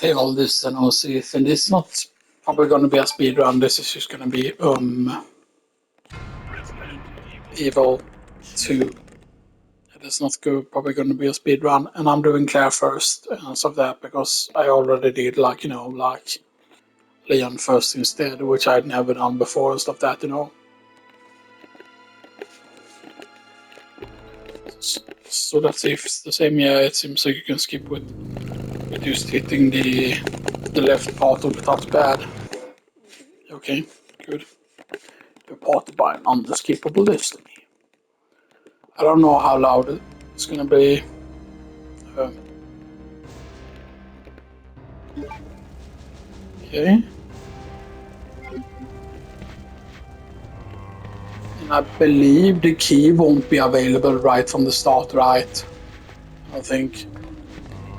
Hey, all this and all this, and this is not probably going to be a speed run. This is just going to be Evil 2. It's not good, probably going to be a speed run, and I'm doing Claire first and stuff that because I already did like Leon first instead, which I'd never done before and stuff that. So that's if it's the same. Yeah, it seems like you can skip with just hitting the left part of the touchpad. Okay, good. You're part by an unskippable destiny. I don't know how loud it's gonna be. Um, okay. And I believe the key won't be available right from the start, right? I think.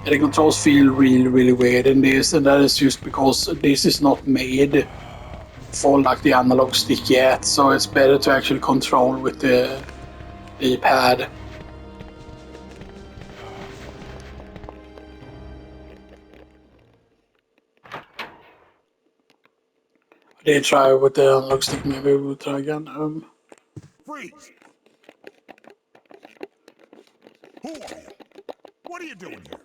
And the controls feel really, really weird in this, and that is just because this is not made for like the analog stick yet, so it's better to actually control with the pad. I did try with the analog stick, maybe we'll try again. Freeze! Who are you? What are you doing here?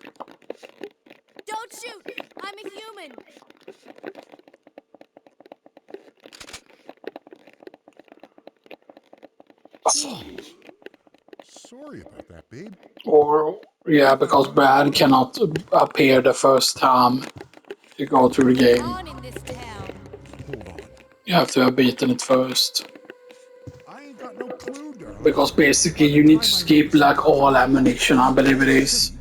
Don't shoot! I'm a human! Sorry about that, babe. Or, yeah, because Brad cannot appear the first time you go through the game. On in this town. Hold on. You have to have beaten it first. I ain't got no clue, darling. Because basically you need to skip like all ammunition, I believe it is.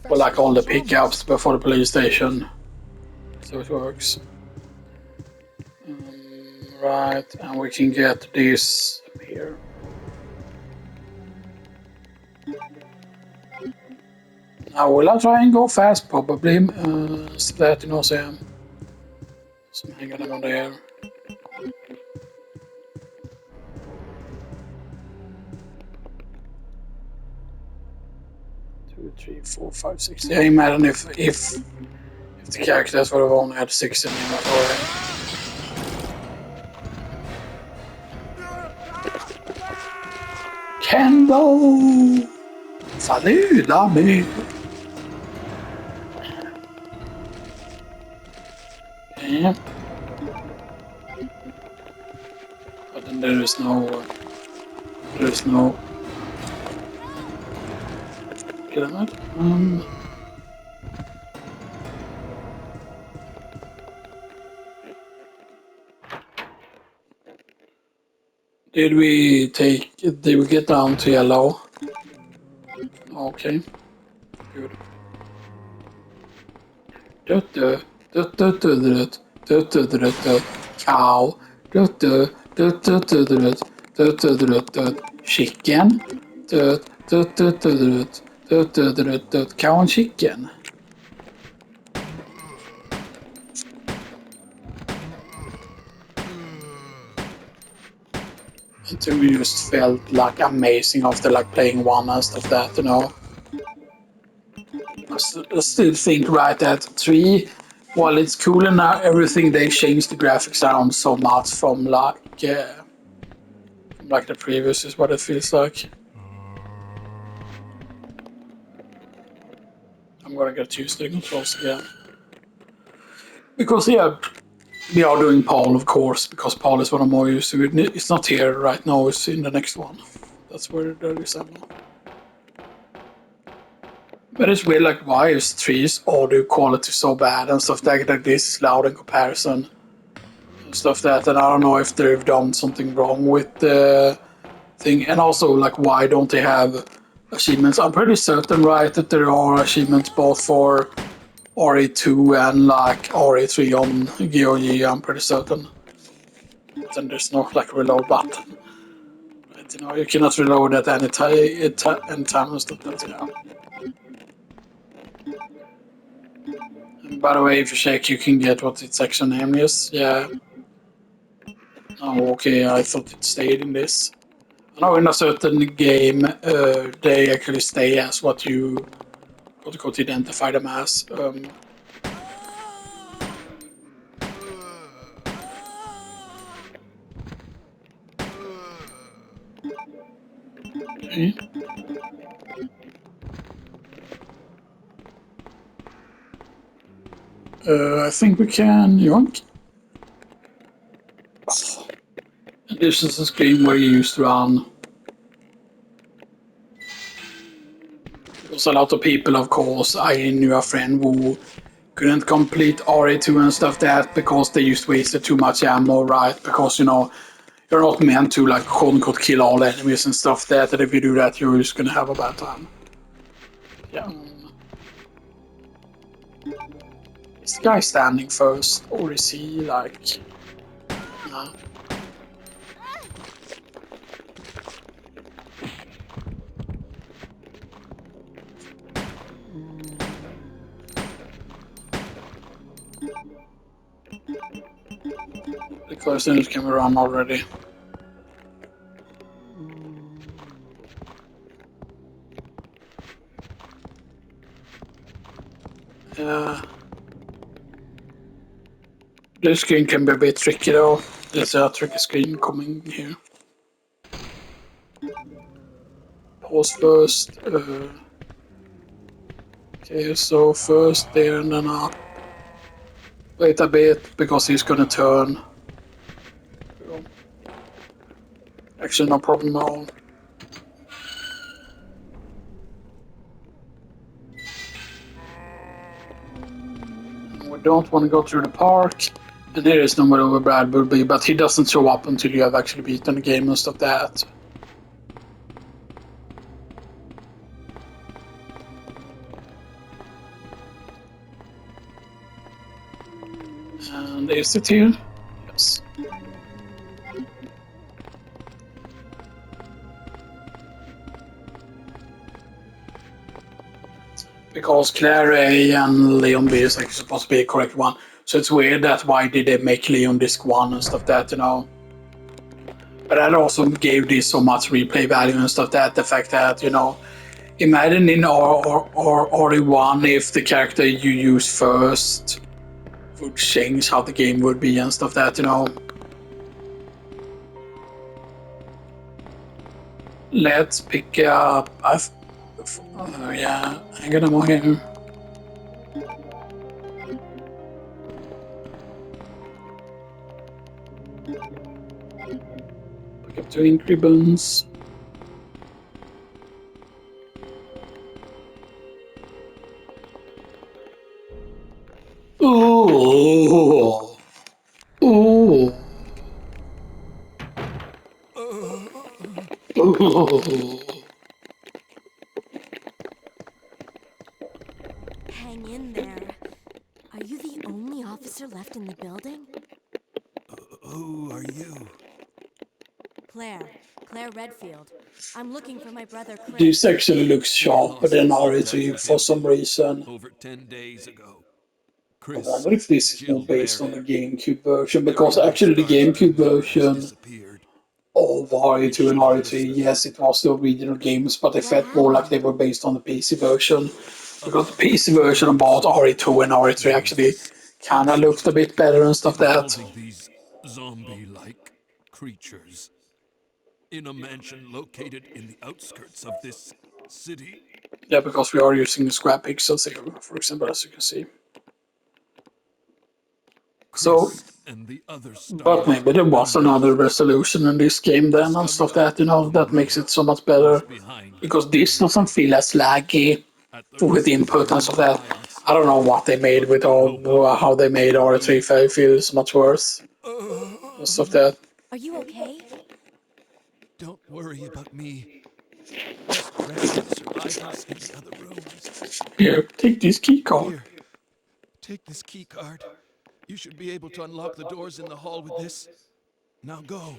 Or like all the pickups before the police station. So it works. Right, and we can get this here. Now will I try and go fast? Probably. So that so some hanging around there. 2, 3, 4, 5, 6. Yeah, imagine if the characters would have only had 6 in inventory. Kendo! Salut, ami! Yeah. But then there is no kill it. Did we get down to yellow? Okay, good. Cow. Chicken. Cow and chicken. It just felt like amazing after like playing one and stuff that. I still think right that 3, while it's cool and now everything they changed the graphics down so much from like the previous is what it feels like. I'm gonna get used to the controls again. Because yeah, we are doing Paul of course, because Paul is what I'm more used to. It's not here right now, it's in the next one. That's where there is Emma. But it's weird, like why is 3's audio quality so bad and stuff like this is loud in comparison and stuff that, and I don't know if they've done something wrong with the thing, and also like why don't they have achievements? I'm pretty certain, right, that there are achievements both for RE2 and like RE3 on GOG, I'm pretty certain. But then there's no like reload button. Right, you cannot reload at any time and stuff like that, yeah. By the way, if you check, you can get what its actual name is. Yeah. Oh, okay. I thought it stayed in this. Now, in a certain game, they actually stay as what you could identify them as. Okay. I think we can yoink. Oh. This is a screen where you used to run. Because a lot of people, of course, I knew a friend who couldn't complete RA2 and stuff that because they just wasted too much ammo, right? Because, you know, you're not meant to, like, quote-unquote, kill all enemies and stuff that, and if you do that, you're just gonna have a bad time. Yeah. Is the guy standing first, or is he, like... No. The question is, can we run already? This screen can be a bit tricky though. There's a tricky screen coming here. Pause first. Okay, so first there and then up. Wait a bit because he's gonna turn. Actually, no problem at all. We don't want to go through the park. And there is nowhere where Brad will be, but he doesn't show up until you have actually beaten the game and stuff that. And is it here? Yes. Because Claire A and Leon B is like supposed to be a correct one. So it's weird that why did they make Leon disc 1 and stuff that, you know. But that also gave this so much replay value and stuff that the fact that, you know, imagine in RE1 if the character you use first would change how the game would be and stuff that, you know. Let's pick up... yeah, I got them all here. Pick up 2 ink ribbons. Ooh. Ooh. Ooh. Hang in there. Are you the only officer left in the building? Who are you? Claire Redfield. I'm looking for my brother Chris. This actually looks sharper than RE3 for some reason. Over 10 days ago. I Chris wonder if this is more Jill based on the Barrett. GameCube version, The because real actually the stars of GameCube the has version disappeared. of RE2 and RE3, yes, it was the original games, but they felt more like they were based on the PC version. Because the PC version of both RE2 and RE3 actually kinda looked a bit better and stuff like that. Involving these zombie-like creatures in a mansion located in the outskirts of this city. Yeah, because we are using the square pixels here, for example, as you can see. So, Chris and the other but stars maybe there was another resolution in this game then and stuff that, you know, that makes it so much better. Because this doesn't feel as laggy with input and stuff like that. I don't know what they made with all, how they made RE3 feel so much worse. And stuff like that. Are you okay? Don't worry about me. Just rescue the survivors in the other rooms. Here, take this key card. Here, take this key card. You should be able to unlock the doors in the hall with this. Now go.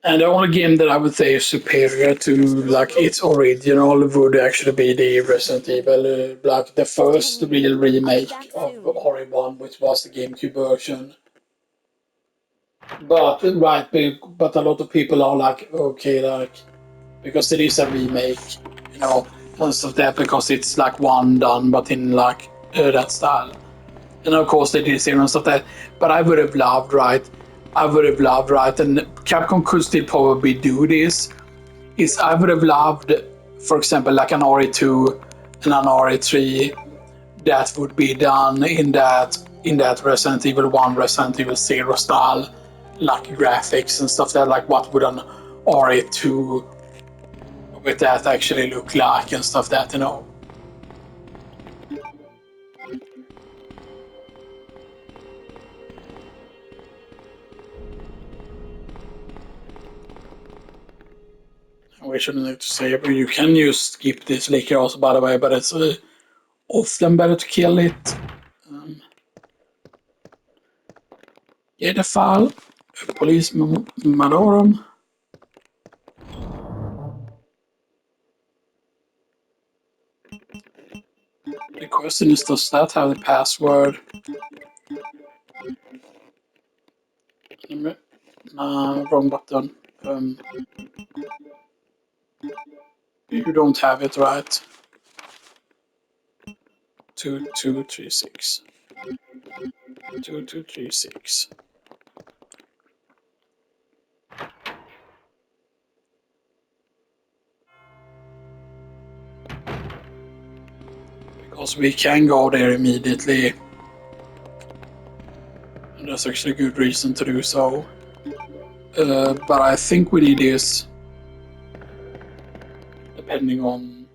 And the only game that I would say is superior to like its original would actually be the Resident Evil, like the first real remake of RE1, which was the GameCube version. But right, but a lot of people are like, okay, like because it is a remake, you know, and stuff that because it's like one done, but in like that style. And of course they did zero and stuff like that. But I would have loved, right? I would have loved, right? And Capcom could still probably do this is I would have loved, for example, like an RE2 and an RE3 that would be done in that Resident Evil 1, Resident Evil 0 style, like graphics and stuff. That like what would an RE2 with that actually look like and stuff that, you know. We shouldn't need to say it, but you can use skip this liquor also, by the way, but it's often better to kill it. I alla fall, polismadoren. The question is, does that have the password? Nah, wrong button. You don't have it, right? 2236. 2236. Because we can go there immediately. And there's actually a good reason to do so. But I think we need this. Depending on...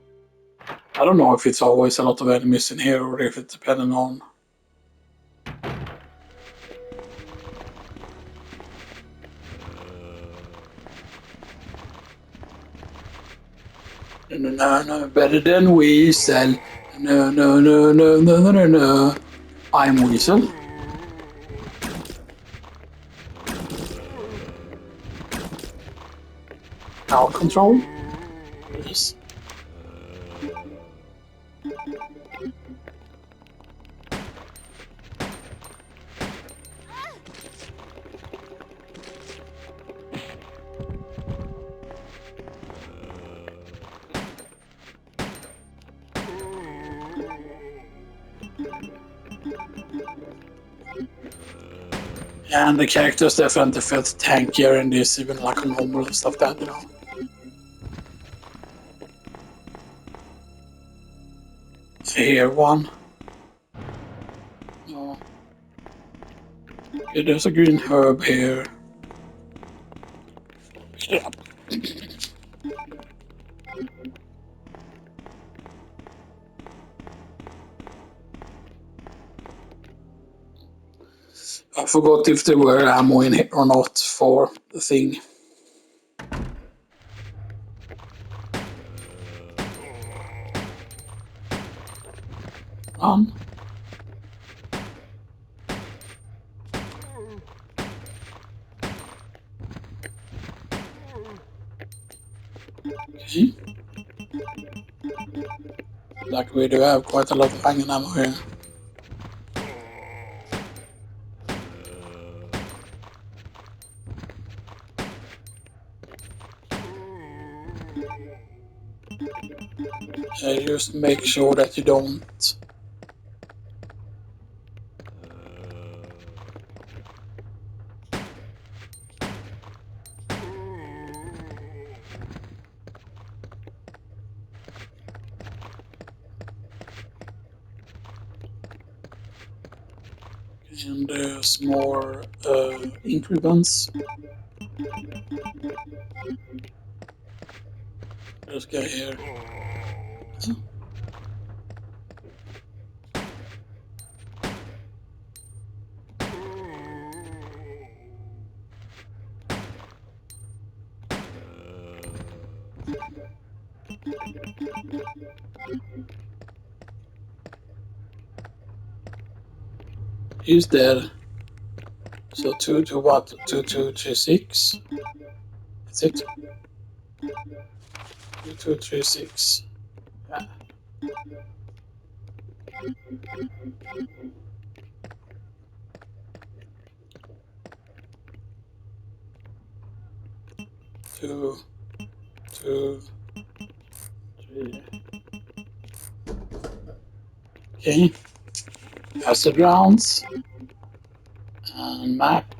I don't know if it's always a lot of enemies in here or if it's depending on... No, better than Weasel. No. I'm Weasel. Out control. Yes. And the characters definitely felt tankier in this, even like normal and stuff that, you know. Here one. No. Okay, there's a green herb here. Yeah. I forgot if there were ammo in here or not for the thing. Okay. Like we do have quite a lot of hanging ammo here. Just make sure that you don't and there's more increments. This guy here. He's dead. So 2 to what? 2236? That's it. 2236. Yeah. Two, 3. Okay. Acid rounds. And map.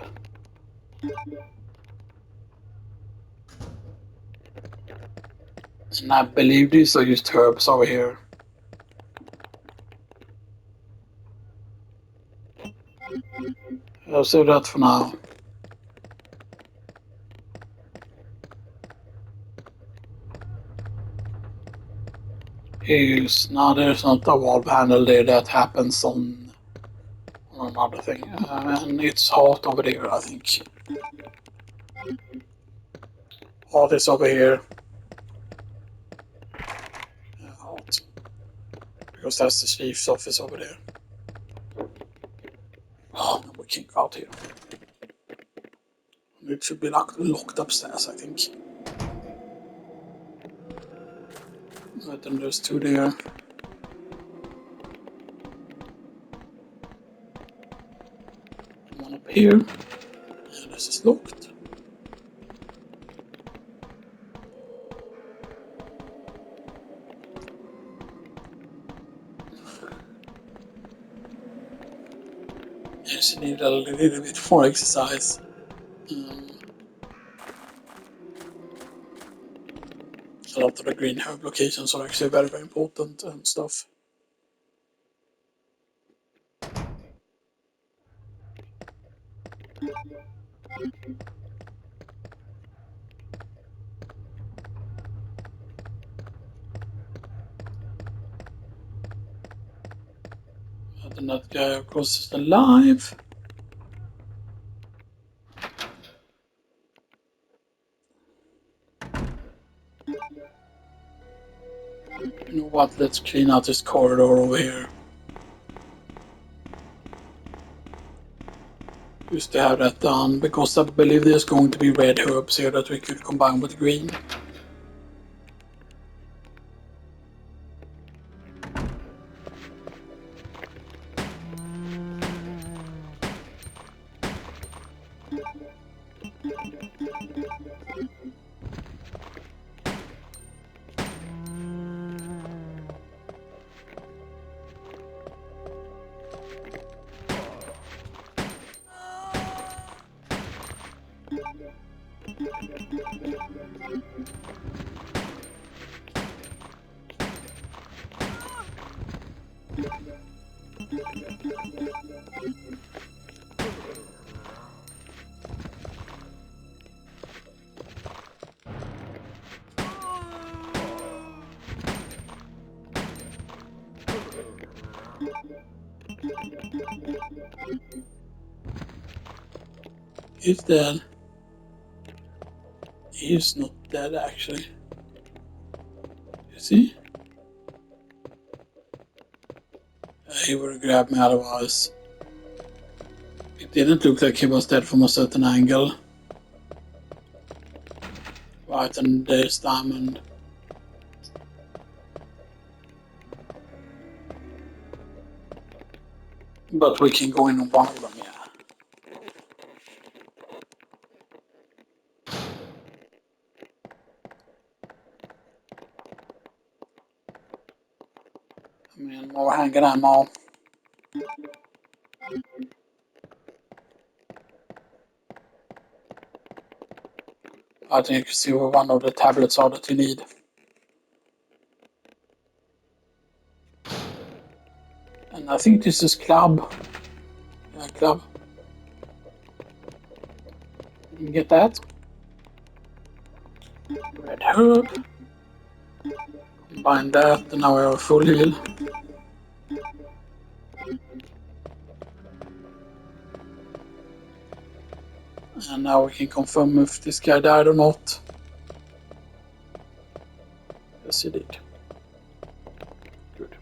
And I believe these are just herbs over here. I'll save that for now. Is now there's not a wall panel there, that happens on another thing. And it's hot over there, I think. Hot is over here. Hot. Because that's the chief's office over there. Oh, no, we can't go out here. It should be locked upstairs, I think. But then there's two there. One up here. Yeah, this is locked. Yes, you need a little bit more exercise. A lot of the green herb locations are actually very, very important and stuff. And that guy, of course, is alive. You know what? Let's clean out this corridor over here. Just to have that done, because I believe there's going to be red herbs here that we could combine with green. He's dead. He's not dead, actually. Is he? He would have grabbed me otherwise. It didn't look like he was dead from a certain angle. Right, and there's diamond. But we can go in on one of them, yeah. I mean, more hanging ammo. I think you can see where one of the tablets are that you need. And I think this is club. Yeah, club. You can get that. Red herb. Combine that, and now we have a full heal. And now we can confirm if this guy died or not. Yes, he did. Good.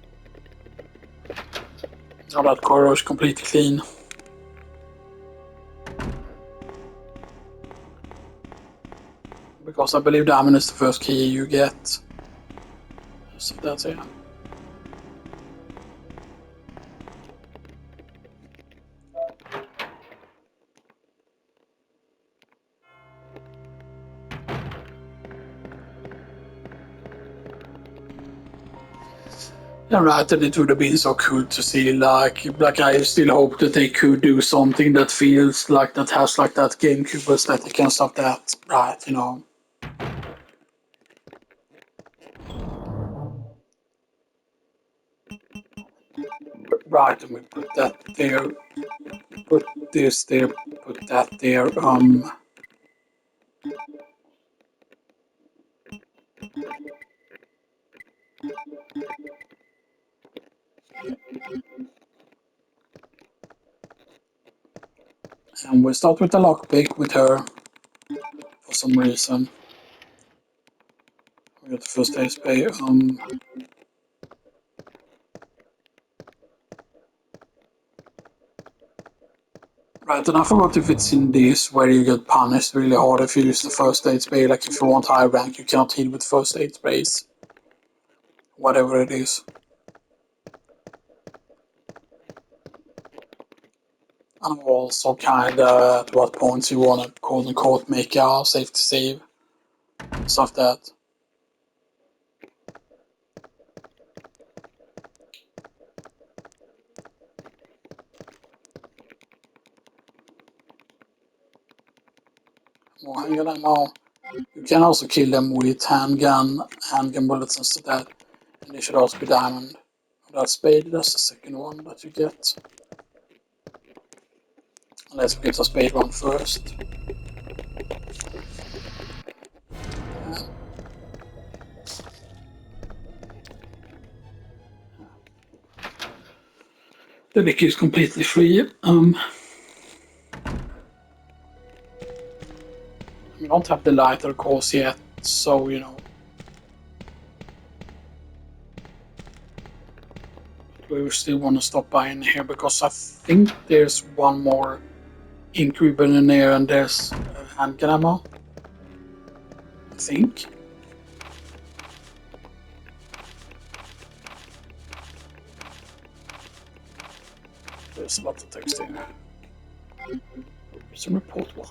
Now that corridor is completely clean. Because I believe diamond is the first key you get. So that's it. Right, and it would have been so cool to see, like I still hope that they could do something that feels like that has like that GameCube aesthetic and stuff that, right, you know. Right, and we put that there. Put this there. Put that there. And we start with the lockpick with her for some reason. We got the first aid spray. Right, and I forgot if it's in this where you get punished really hard if you use the first aid spray. Like if you want high rank, you cannot heal with first aid sprays. Whatever it is. And also kinda at what points you wanna quote unquote make a safety save. Stuff that. More handgun ammo. You can also kill them with handgun bullets and stuff like that. And they should also be diamond. That spade, that's the second one that you get. Let's get the spade one first. The deck is completely free. We don't have the lighter course yet, so you know. We still want to stop by in here because I think there's one more incubable in there and there's handgun ammo. I think. There's a lot of text here. Some report one.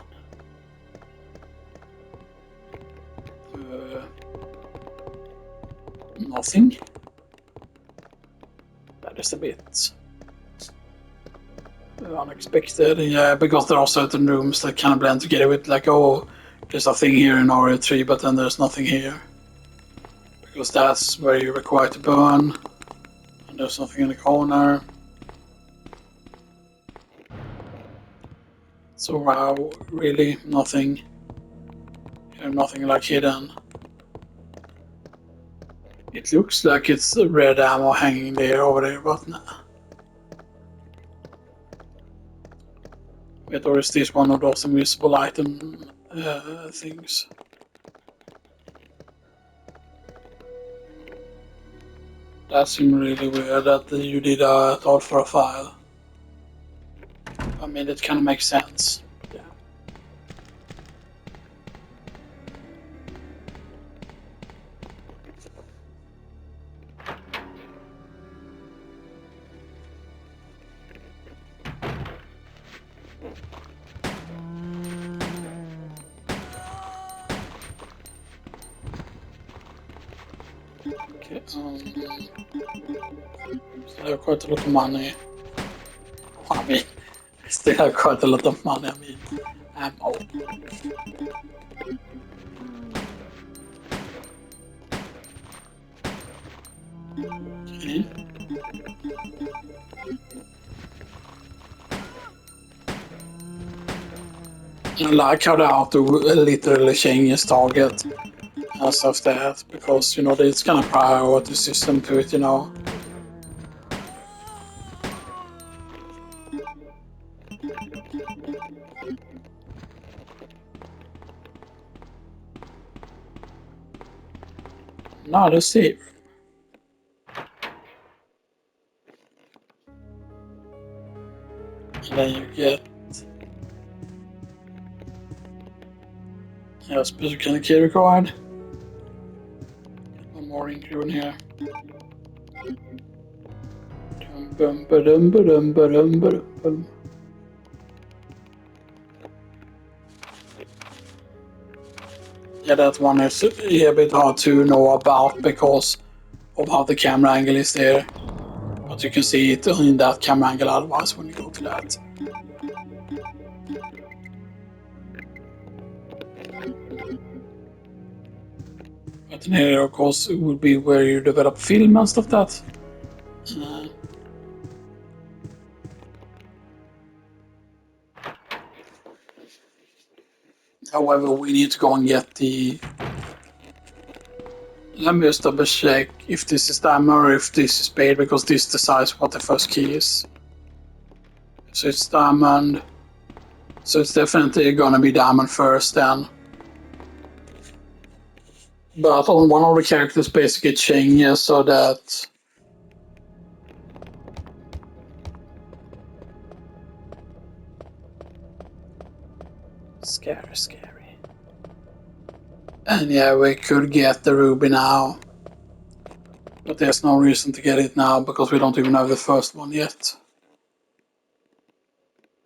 Nothing. That is a bit unexpected, yeah, because there are certain rooms that kind of blend together with like, oh, there's a thing here in RE3, but then there's nothing here. Because that's where you're required to burn, and there's nothing in the corner. So wow, really nothing. Nothing like hidden. It looks like it's red ammo hanging there over there, but nah. Wait, or is this one of those invisible item things? That seemed really weird that you did a thought for a file. I mean, it kind of makes sense. Yeah. Okay, still have quite a lot of money. I mean, still have quite a lot of money, I mean, ammo. Okay. I like how the auto literally changes target and stuff that, because, you know, it's kind of priority system to it, you know. Not a save. And then you get a special kind of key required. Get one more include here. Bum, ba-dum, ba-dum, ba-dum, ba-dum, ba-dum. Yeah, that one is a bit hard to know about because of how the camera angle is there. But you can see it in that camera angle otherwise when you go to that. But in here, of course, it would be where you develop film and stuff that. However, we need to go and get the... Let me just double check if this is diamond or if this is spade, because this decides what the first key is. So it's diamond. So it's definitely gonna be diamond first then. But on one of the characters basically changes so that... Scary. And yeah, we could get the ruby now. But there's no reason to get it now because we don't even have the first one yet.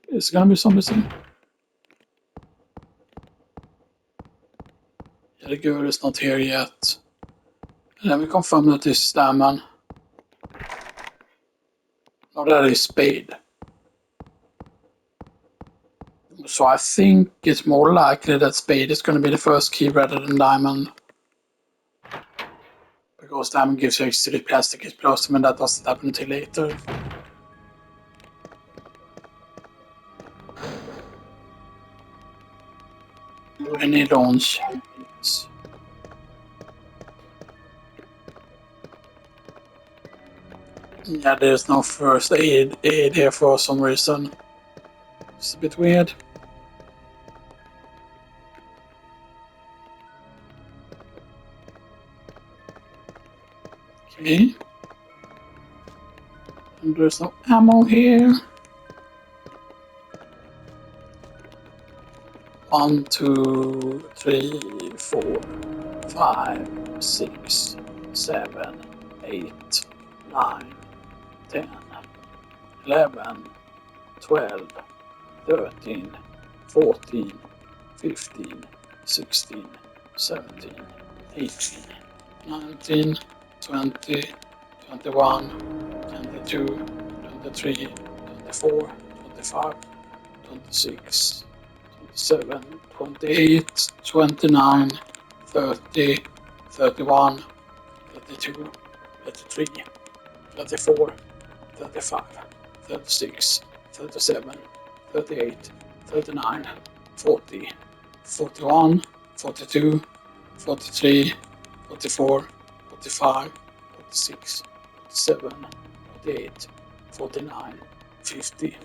Is it gonna be zombies in? Yeah, the girl is not here yet. And then we confirm that this is diamond. No, that is spade. So I think it's more likely that spade is going to be the first key rather than diamond. Because diamond gives you extra plastic explosive and that doesn't happen until later. Any launch. Yes. Yeah, there's no first aid here for some reason. It's a bit weird. Okay. And there's no ammo here. 1, 2, 3, 4, 5, 6, 7, 8, 9, 10, 11, 12, 13, 14, 15, 16, 17, 18, 19, 20, 21, 22, 23, 24, 25, 26, 27, 28, 29, 30, 31, 32, 33, 34, 35, 36, 37, 38, 39, 40, 41, 42, 43, 44, 45, 46, 47, 48, 49, 50.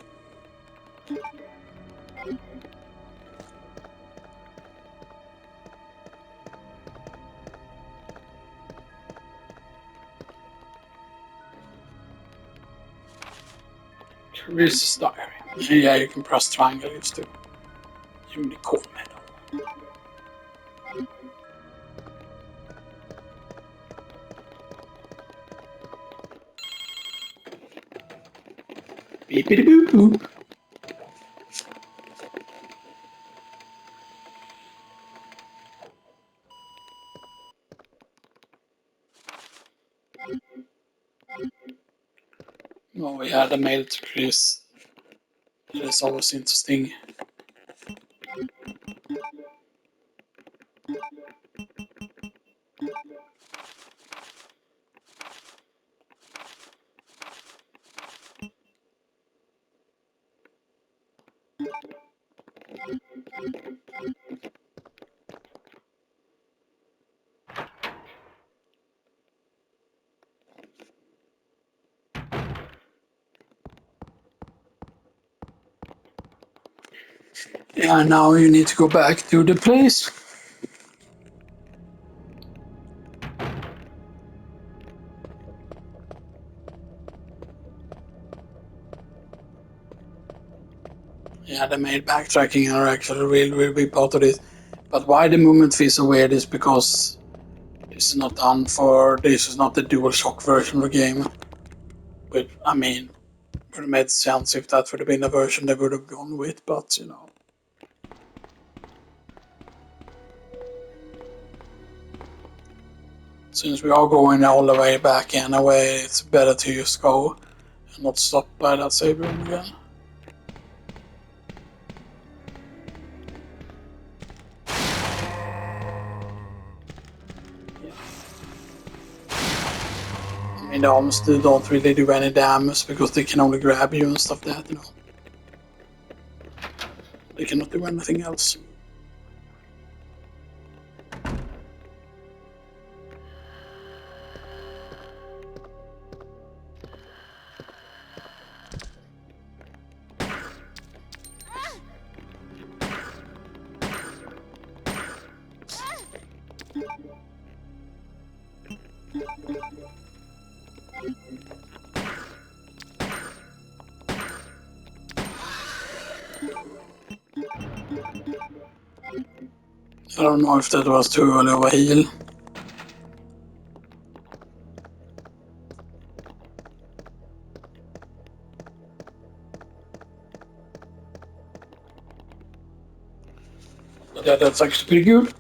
Chris' diary. Yeah, you can press triangle used to. Unicorn medal. Beepity boop boop. Oh, we had a mail to Chris. It is always interesting. Yeah, now you need to go back to the place. Yeah, the mail backtracking are actually really big part of this. But why the movement feels so weird is because this is not done for, this is not the DualShock version of the game. Which, I mean, would have made sense if that would have been the version they would have gone with, but you know. Since we are going all the way back anyway, it's better to just go and not stop by that save room again. Yeah. I mean, the arms don't really do any damage because they can only grab you and stuff like that, you know. They cannot do anything else. I don't know if that was too early of a heal. But yeah, that's actually pretty good.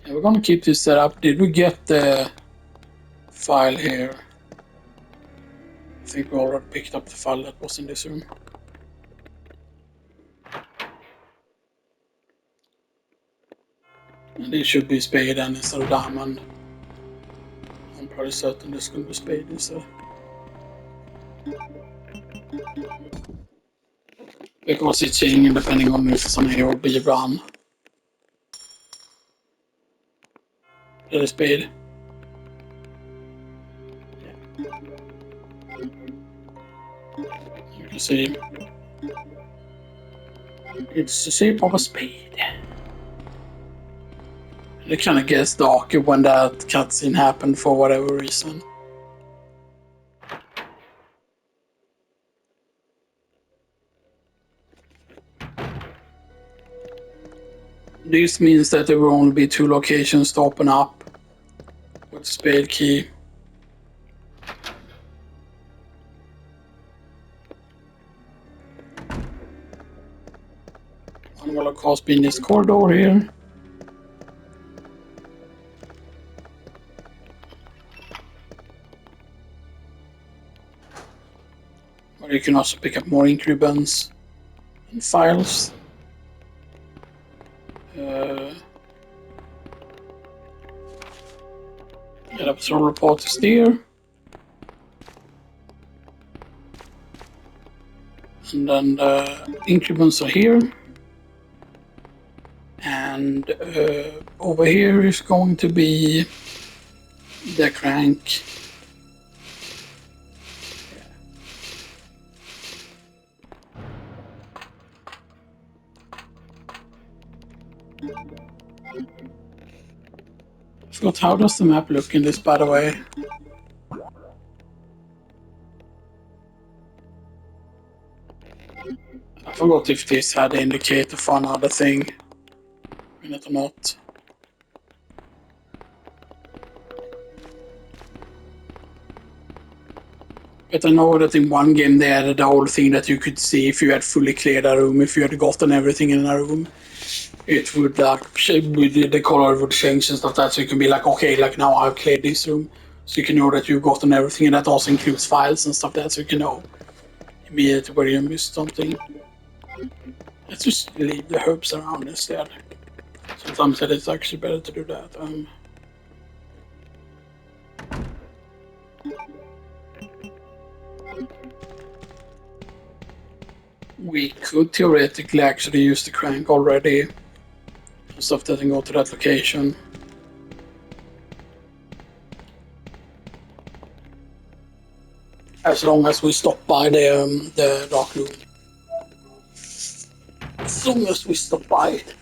Yeah, we're gonna keep this set up. Did we get the file here? I think we already picked up the file that was in this room. And it should be spade and instead of diamond. I'm pretty certain this could be spade instead. Because it's changing depending on if some A or B run. That is spade. You can see it's the shape of a spade. It kind of gets darker when that cutscene happened for whatever reason. This means that there will only be 2 locations to open up with the spade key. One will of course be in this corridor here. Where you can also pick up more ink ribbons and files. Get up some report is there. And then the ink ribbons are here. And over here is going to be the crank. I forgot, how does the map look in this, by the way? I forgot if this had an indicator for another thing in it or not. But I know that in one game they added the whole thing that you could see if you had fully cleared a room, if you had gotten everything in a room. It would like, the color would change and stuff like that, so you can be like, okay, like now I've cleared this room. So you can know that you've gotten everything, and that also includes files and stuff like that, so you can know immediately where you missed something. Let's just leave the herbs around instead. Sometimes that it's actually better to do that. We could theoretically actually use the crank already. Stuff doesn't go to that location. As long as we stop by the dark room. As long as we stop by it.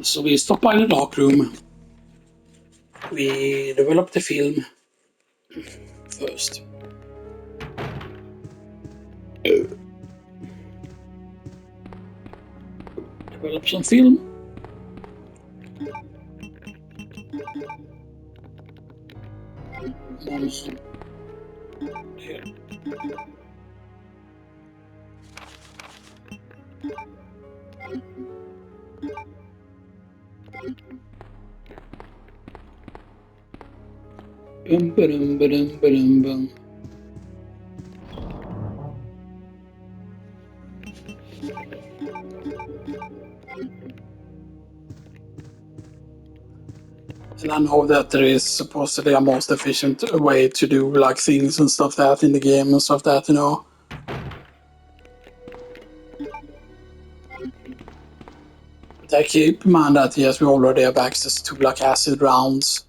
So we stop by the dark room. We develop the film first. Develop some film. One here. Bum, ba-dum, ba-dum, ba-dum, bum. And I know that there is supposedly a most efficient way to do like things and stuff that in the game and stuff that, you know. But I keep in mind that yes, we already have access to like acid rounds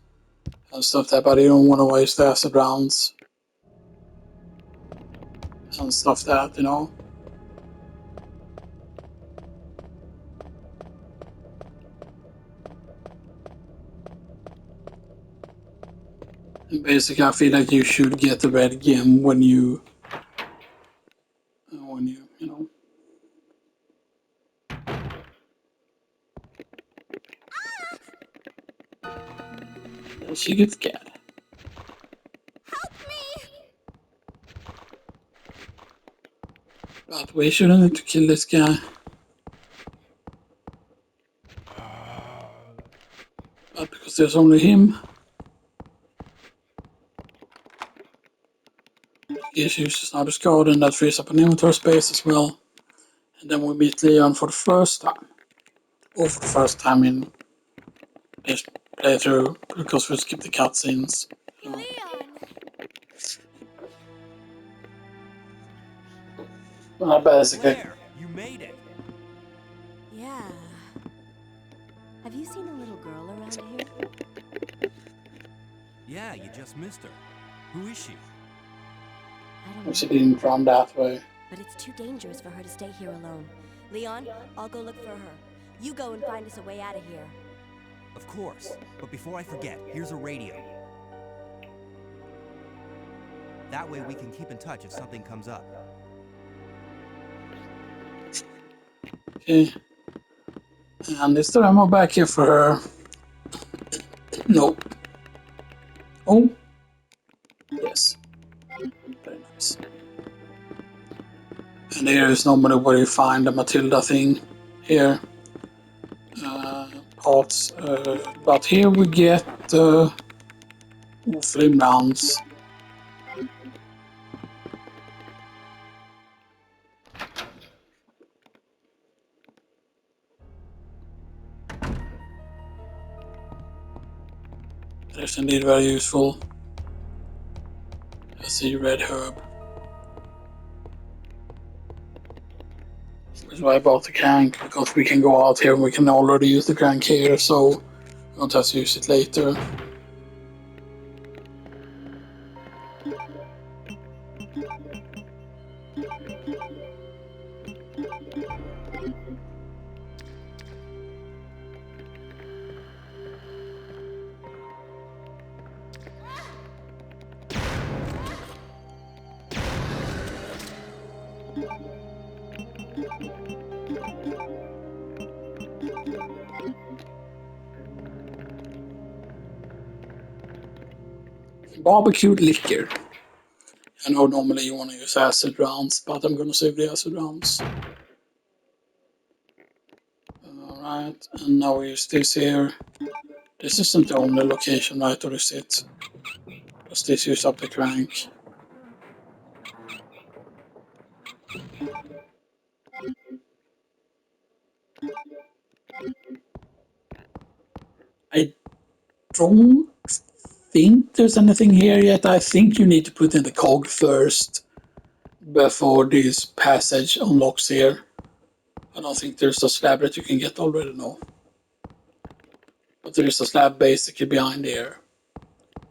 and stuff that, but I don't want to waste the acid rounds and stuff that, you know. And basically, I feel like you should get the red gem when you you know. She gets scared. Help me! But we shouldn't need to kill this guy. But because there's only him, he uses another card and that frees up an inventory space as well. And then we meet Leon for the first time. Or for the first time in this playthrough, because we skip the cutscenes. You know. Leon! Well, basically. Claire, you made it. Yeah. Have you seen a little girl around here? Yeah, you just missed her. Who is she? I don't know. She didn't run that way. But it's too dangerous for her to stay here alone. Leon, I'll go look for her. You go and find us a way out of here. Of course. But before I forget, here's a radio. That way we can keep in touch if something comes up. Okay. And is there ammo back here for her? Nope. Oh. Yes. Very nice. And here is normally where you find the Matilda thing. Here. Parts. But here we get flame rounds. That is indeed very useful. I see red herb. That's why I bought the crank, because we can go out here and we can already use the crank here, so we don't have to use it later. Barbecued liquor. I know normally you want to use acid rounds, but I'm gonna save the acid rounds. Alright, and now we use this here. This isn't the only location, right, or is it? Does this use up the crank? I don't think there's anything here yet. I think you need to put in the cog first before this passage unlocks here. I don't think there's a slab that you can get already, no. But there is a slab basically behind here.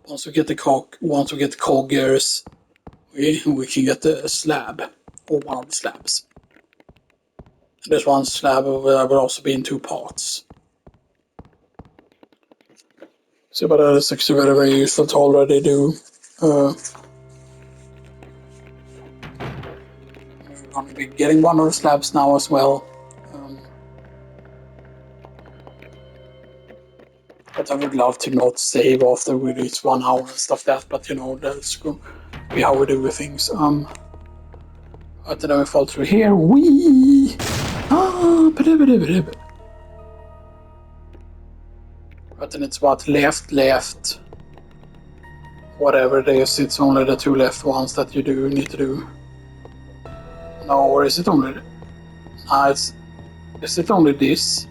Once we get the cog gears, we can get the slab, or one of the slabs. And there's one slab that will also be in two parts. So, but that is actually very, very useful to already do. We're going to be getting one of the slabs now as well. But I would love to not save after we reach 1 hour and stuff like that, but you know, that's going to be how we do things. But then we fall through here. Whee! But then it's what? Left. Whatever it is, it's only the two left ones that you do need to do. No, or is it only... is it only this?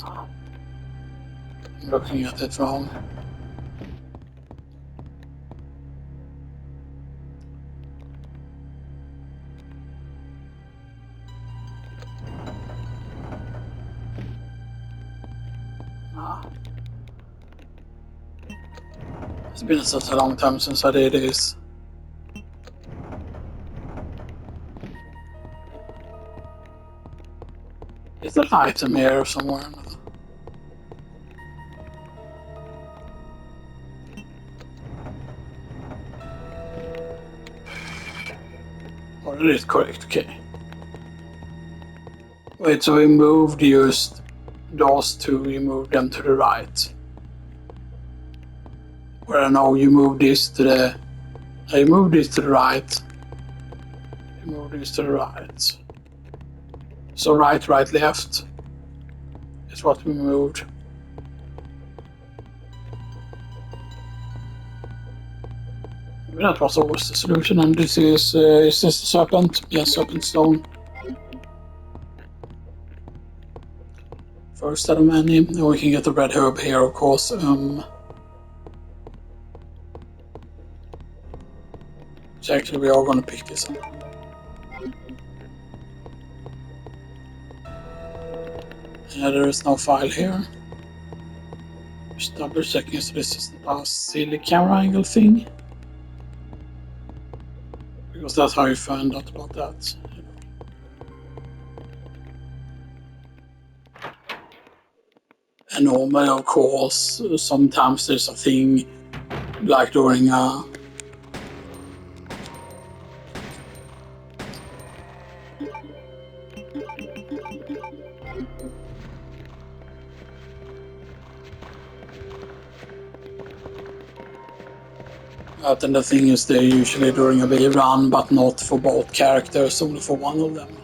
I'm looking at it wrong. It's been such a long time since I did this. Is there an item here somewhere? Or it is correct, okay. Wait, so we moved just those two, we moved them to the right. Where I know you moved this to the... You moved this to the right. You moved this to the right. So right, left is what we moved. Maybe that was always the solution, and this is this the serpent? Yes, serpent stone. First out of many, and we can get the red herb here, of course. So actually we are going to pick this up. Yeah, there is no file here. Just double checking so this is not a silly camera angle thing. Because that's how you find out about that. And normally, of course, sometimes there's a thing like during a and the thing is they're usually during a wave run, but not for both characters, only for one of them,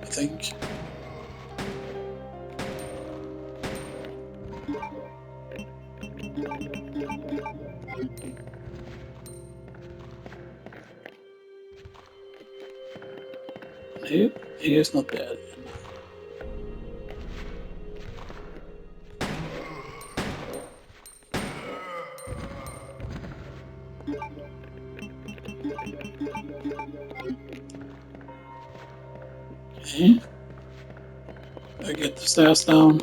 I think. He is not dead. Okay. I get the stairs down.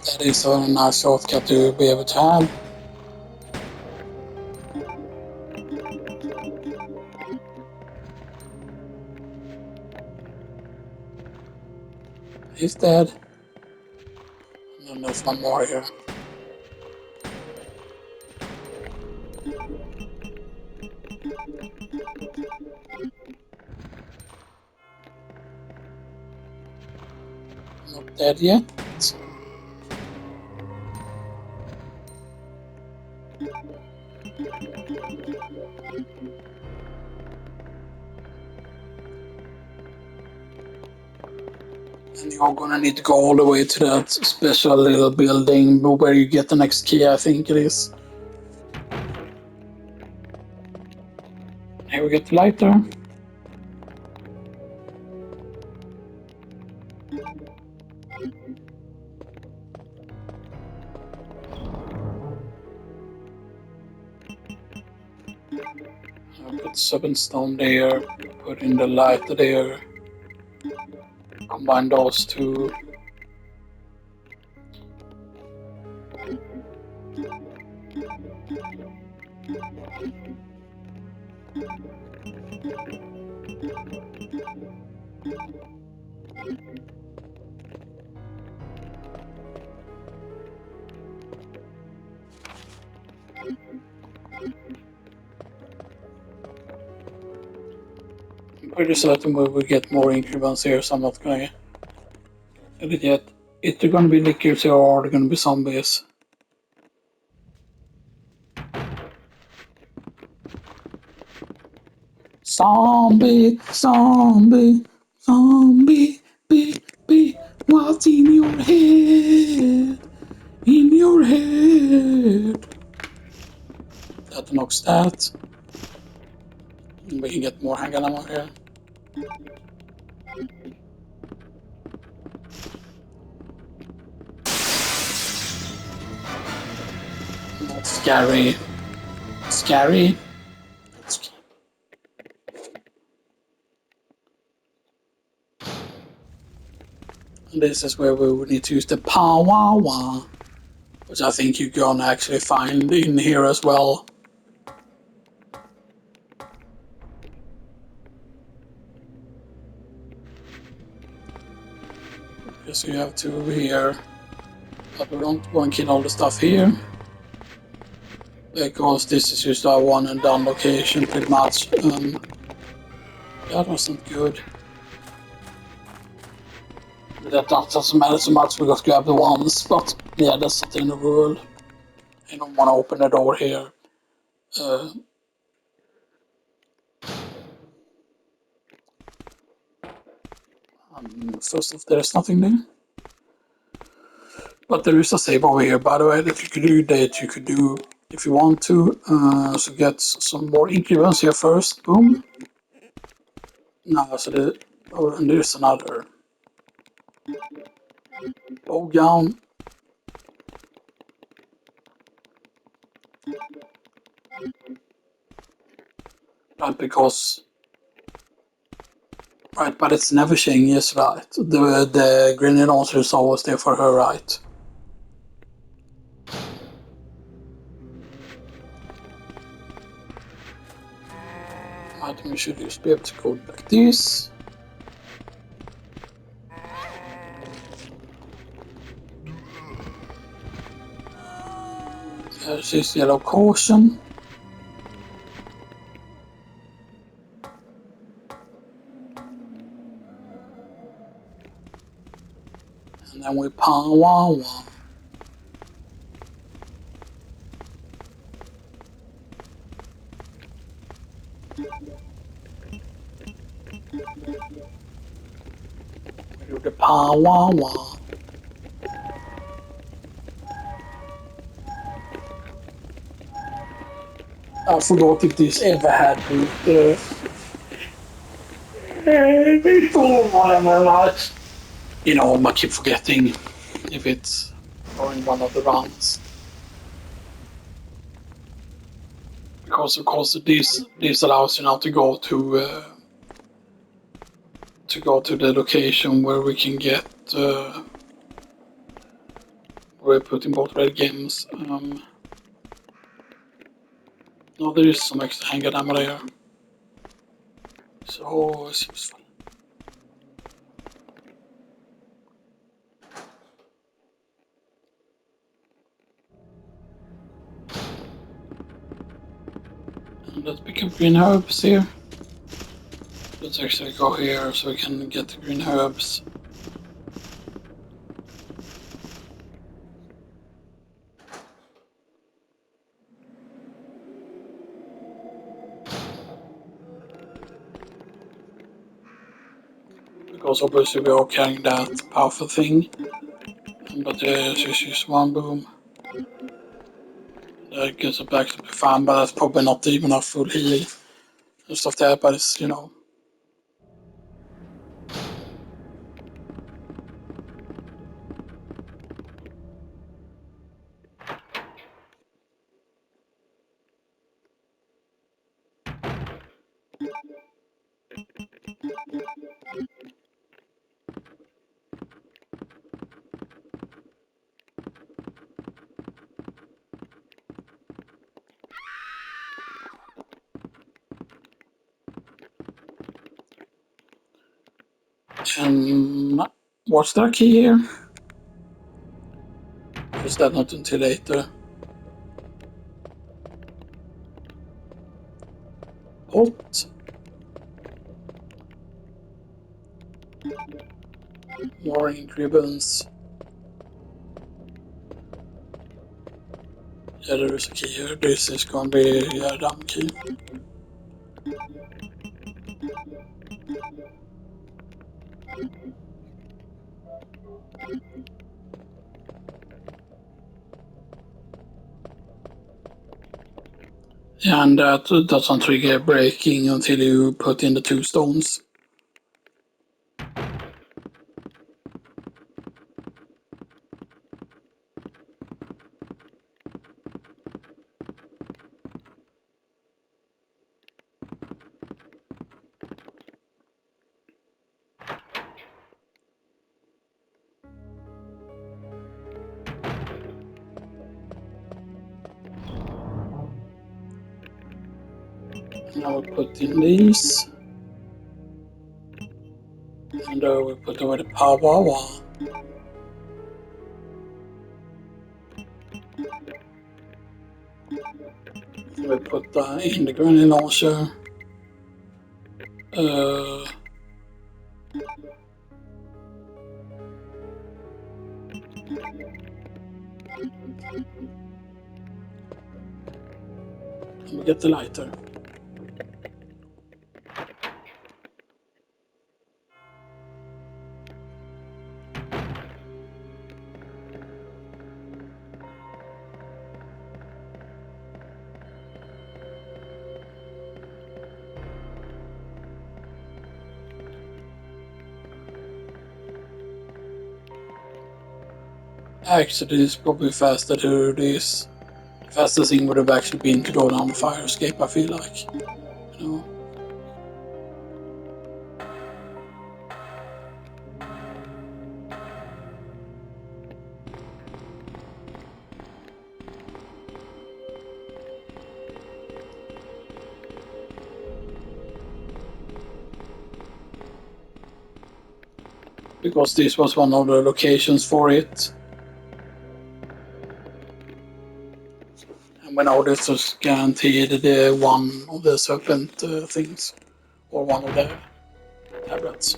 That is a nice shortcut to be able to have. He's dead. And then there's one more here. Not dead yet. And you're gonna need to go all the way to that special little building where you get the next key, I think it is. Here we get the lighter. I'll put 7 stone there, put in the lighter there. Combine those two. I'm pretty certain we will get more increments here, so I'm not gonna get it yet. Either gonna be lickers or they're gonna be zombies. Zombie, zombie, zombie, be what's in your head? In your head. That knocks that. And we can get more handgun ammo here. Not scary. Scary. And this is where we would need to use the power. which I think you can actually find in here as well. Because you have two over here, but we don't want to kill all the stuff here. Because this is just a one and done location pretty much. That wasn't good. That doesn't matter so much, we got to grab the ones, but yeah, that's not in the world. I don't want to open the door here. First off, there's nothing there. But there is a save over here, by the way, that you could do that you could do if you want to. So get some more increments here first. Boom. No, so and there's another bow gown. Right, because right, but it's never changes, right? The grenade launcher is always there for her, right? I think we should just be able to go like this. There's this yellow caution. And then we power one. We do the power one. I forgot if this ever had the you know, I keep forgetting if it's during one of the rounds. Because of course this allows you now to go to the location where we can get where we put in both red games. No, there is some extra handgun ammo there. So it's useful. And let's pick up green herbs here. Let's actually go here so we can get the green herbs. Because obviously we are carrying that powerful thing. But it's just one boom. That gets us back to be fine, but that's probably not even a full heal and stuff there, but it's, you know. And what's that key here? Or is that not until later? Hot. More ink ribbons. Yeah, there is a key here. This is gonna be a dumb key. And that doesn't trigger breaking until you put in the 2 stones. Now we put in these. And we put away the power. We put in the grenade launcher. And we get the lighter. Actually, it's probably faster to do this. The fastest thing would have actually been to go down the fire escape, I feel like. You know? Because this was one of the locations for it. And we know this was guaranteed the one of the serpent things. Or one of the tablets.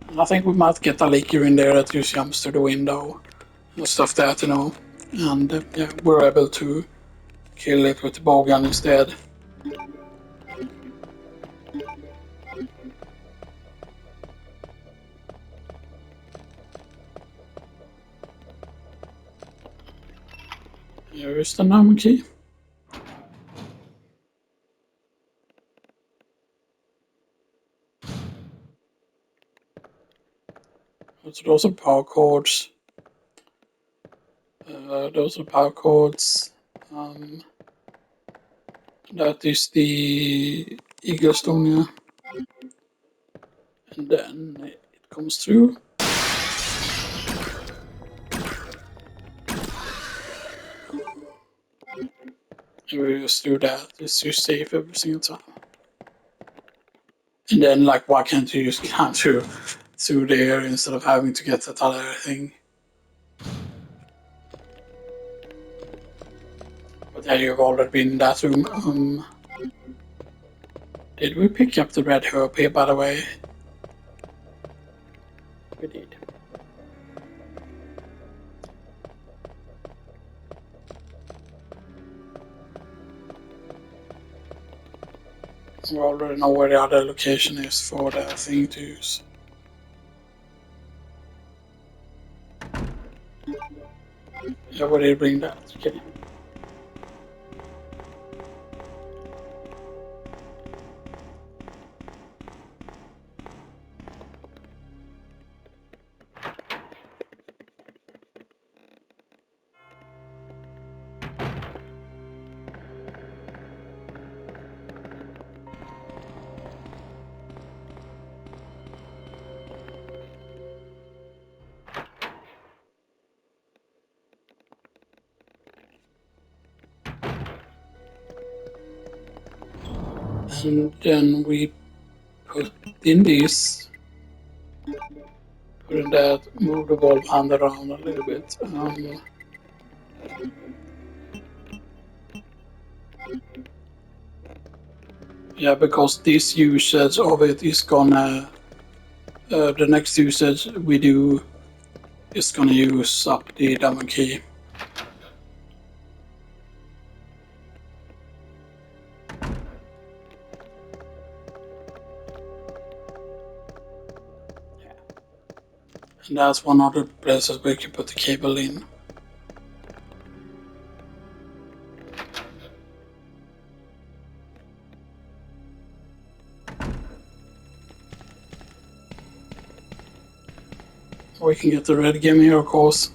And I think we might get a leaker in there that just jumps to the window. And stuff that, you know. And yeah, we're able to kill it with the bow gun instead. Here is the number key. So those are power cords. Those are power cords. That is the Eagle Stone, and then it comes through. And we just do that. It's just safe every single time. And then, like, why can't you just come through there instead of having to get that other thing? But yeah, you've already been in that room. Did we pick up the red herb here, by the way? We did. We already know where the other location is for the thing to use. Yeah, where did you bring that? Okay. And then we put in this, put in that, move the ball hand around a little bit. Yeah, because this usage of it is gonna, the next usage we do is gonna use up the diamond key. And that's one of the places we can put the cable in. We can get the red gem here, of course.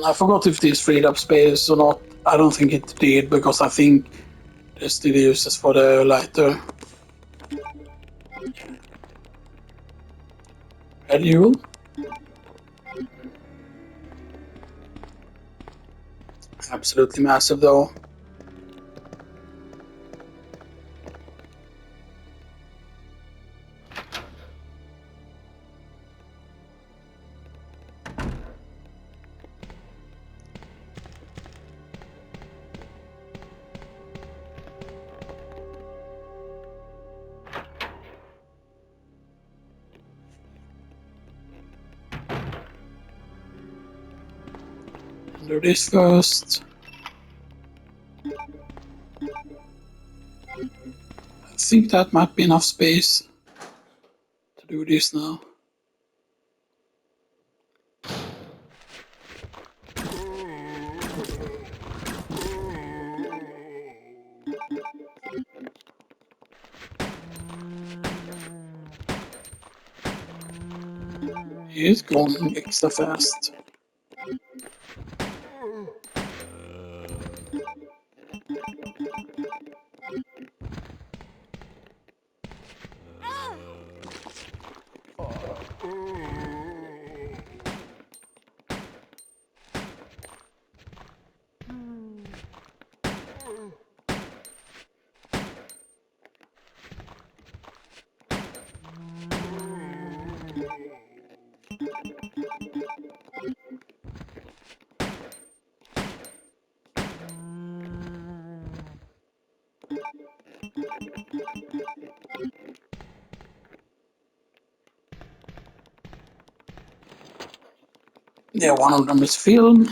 I forgot if this freed up space or not. I don't think it did, because I think they still uses for the lighter. Red Jewel. Absolutely massive though. Do this first. I think that might be enough space to do this now. He is going extra fast. Yeah, one of them is filled.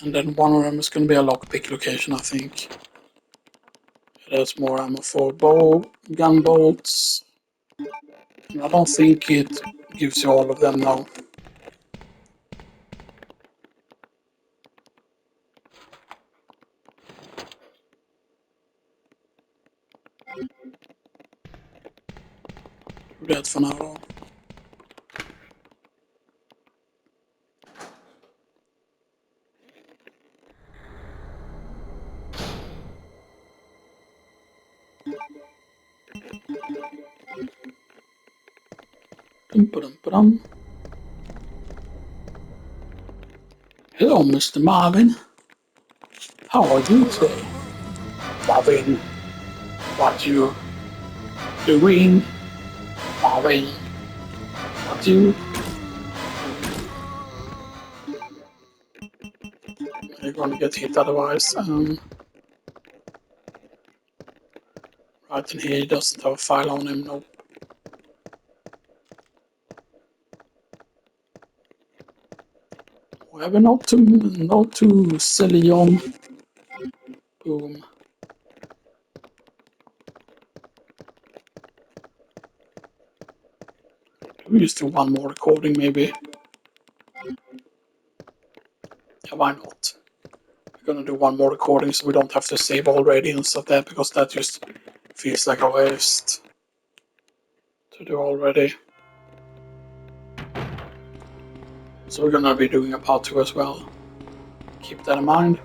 And then one of them is going to be a lockpick location, I think. There's more ammo for gun bolts. And I don't think it gives you all of them now. Do that for now though. Dum-ba-dum-ba-dum. Hello, Mr. Marvin. How are you today? Marvin, what you doing? Marvin, what you? You're gonna get hit otherwise. Right in here, he doesn't have a file on him, nope. Whatever, not too silly on. Boom. We just do one more recording, maybe. Yeah, why not? We're gonna do one more recording so we don't have to save already and stuff like that, because that just feels like a waste to do already. So we're gonna be doing a part 2 as well. Keep that in mind.